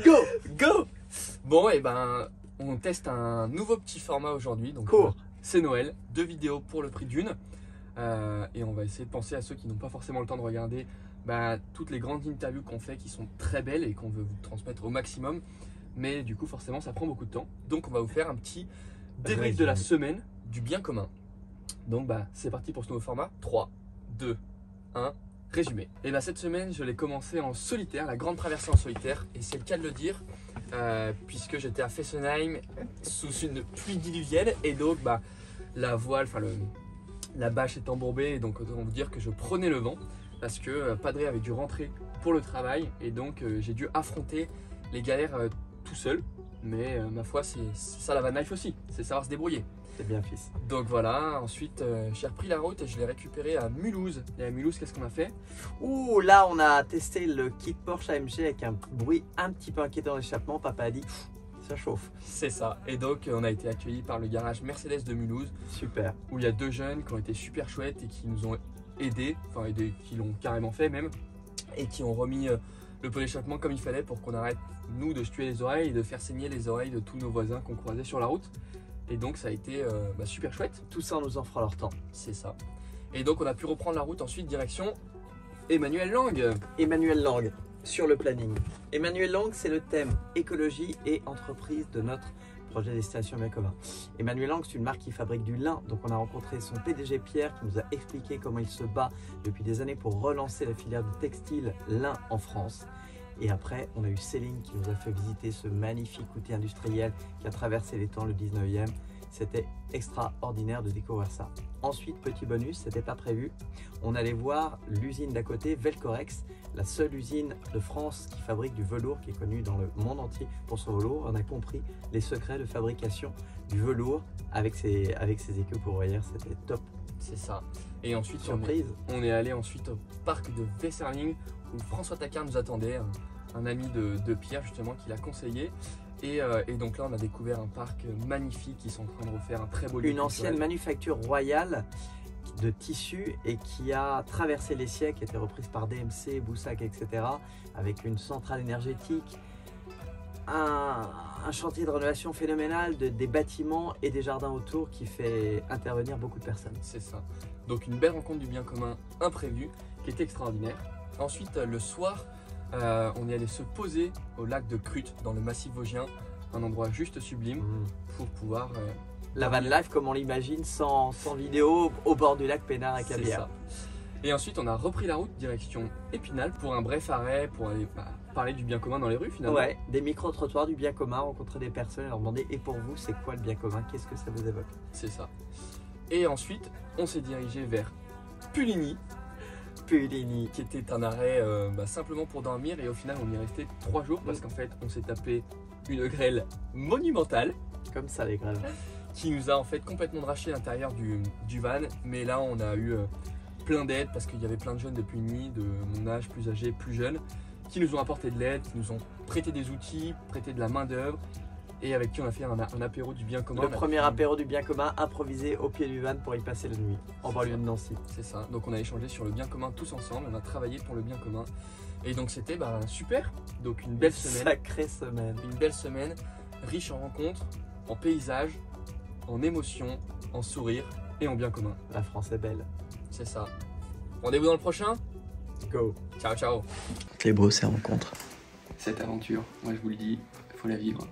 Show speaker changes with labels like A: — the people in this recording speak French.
A: Go!
B: Go! Bon, et ben, on teste un nouveau petit format aujourd'hui. Donc,
A: Court.
B: c'est Noël, 2 vidéos pour le prix d'une. Et on va essayer de penser à ceux qui n'ont pas forcément le temps de regarder toutes les grandes interviews qu'on fait qui sont très belles et qu'on veut vous transmettre au maximum. Mais du coup, forcément, ça prend beaucoup de temps. Donc, on va vous faire un petit débrief de la semaine du bien commun. Donc, c'est parti pour ce nouveau format. 3, 2, 1, résumé. Et cette semaine, je l'ai commencé en solitaire, la grande traversée en solitaire. Et c'est le cas de le dire, puisque j'étais à Fessenheim sous une pluie diluvienne. Et donc, la voile, la bâche est embourbée. Et donc, autant vous dire que je prenais le vent parce que Padré avait dû rentrer pour le travail. Et donc, j'ai dû affronter les galères tout seul. Mais ma foi, c'est ça la van life aussi, c'est savoir se débrouiller.
A: C'est bien, fils.
B: Donc voilà, ensuite j'ai repris la route et je l'ai récupéré à Mulhouse. Et à Mulhouse, qu'est-ce qu'on a fait?
A: Ouh, là, on a testé le kit Porsche AMG avec un bruit un petit peu inquiétant d'échappement. Papa a dit, ça chauffe.
B: C'est ça. Et donc on a été accueillis par le garage Mercedes de Mulhouse.
A: Super.
B: Où il y a 2 jeunes qui ont été super chouettes et qui nous ont aidés, qui l'ont carrément fait même. Et qui ont remis le pot d'échappement comme il fallait pour qu'on arrête, nous, de se tuer les oreilles et de faire saigner les oreilles de tous nos voisins qu'on croisait sur la route. Et donc ça a été super chouette.
A: Tout ça, on nous en fera leur temps.
B: C'est ça. Et donc on a pu reprendre la route ensuite direction Emmanuel Lang.
A: Emmanuel Lang, sur le planning. Emmanuel Lang, c'est le thème écologie et entreprise de notre projet Destination Bien Commun. Emmanuel Lang, c'est une marque qui fabrique du lin. Donc on a rencontré son PDG Pierre qui nous a expliqué comment il se bat depuis des années pour relancer la filière du textile lin en France. Et après, on a eu Céline qui nous a fait visiter ce magnifique outil industriel qui a traversé les temps le 19e. C'était extraordinaire de découvrir ça. Ensuite, petit bonus, c'était pas prévu. On allait voir l'usine d'à côté, Velcorex, la seule usine de France qui fabrique du velours, qui est connue dans le monde entier pour son velours. On a compris les secrets de fabrication du velours avec ses équipes ouvrières. C'était top.
B: C'est ça. Et ensuite,
A: surprise,
B: on est allé ensuite au parc de Wesserling où François Tacquin nous attendait, un ami de Pierre justement qui l'a conseillé. Et donc là, on a découvert un parc magnifique. Ils sont en train de refaire un très beau lieu.
A: Une ancienne manufacture royale de tissus et qui a traversé les siècles, qui a été reprise par DMC, Boussac, etc. Avec une centrale énergétique, un chantier de rénovation phénoménal, des bâtiments et des jardins autour qui fait intervenir beaucoup de personnes.
B: C'est ça. Donc une belle rencontre du bien commun imprévue qui est extraordinaire. Ensuite, le soir, on est allé se poser au lac de Crute dans le massif vosgien, un endroit juste sublime pour pouvoir...
A: la van life comme on l'imagine, sans vidéo, au bord du lac Pénard à Cabière.
B: Et ensuite, on a repris la route direction Épinal pour un bref arrêt, pour aller parler du bien commun dans les rues finalement.
A: Ouais, des micro-trottoirs du bien commun, rencontrer des personnes et leur demander « Et pour vous, c'est quoi le bien commun? Qu'est-ce que ça vous évoque ?»
B: C'est ça. Et ensuite, on s'est dirigé vers Puligny.
A: Puligny.
B: Qui était un arrêt simplement pour dormir et au final, on y est resté 3 jours parce qu'en fait, on s'est tapé une grêle monumentale.
A: Comme ça, les grêles.
B: Qui nous a en fait complètement draché l'intérieur du van. Mais là, on a eu plein d'aide parce qu'il y avait plein de jeunes de Puligny, de mon âge, plus âgés, plus jeunes, qui nous ont apporté de l'aide, qui nous ont prêté des outils, prêté de la main d'œuvre et avec qui on a fait un apéro du bien commun.
A: Le premier apéro du bien commun improvisé au pied du van pour y passer la nuit, en banlieue de Nancy.
B: C'est ça, donc on a échangé sur le bien commun tous ensemble, on a travaillé pour le bien commun et donc c'était super, donc une belle semaine.
A: Sacrée semaine.
B: Une belle semaine, riche en rencontres, en paysages, en émotions, en sourires et en bien commun.
A: La France est belle.
B: C'est ça. Rendez-vous dans le prochain.
A: Go.
B: Ciao, ciao.
A: Les beaux, ces rencontres.
B: Cette aventure, moi je vous le dis, il faut la vivre.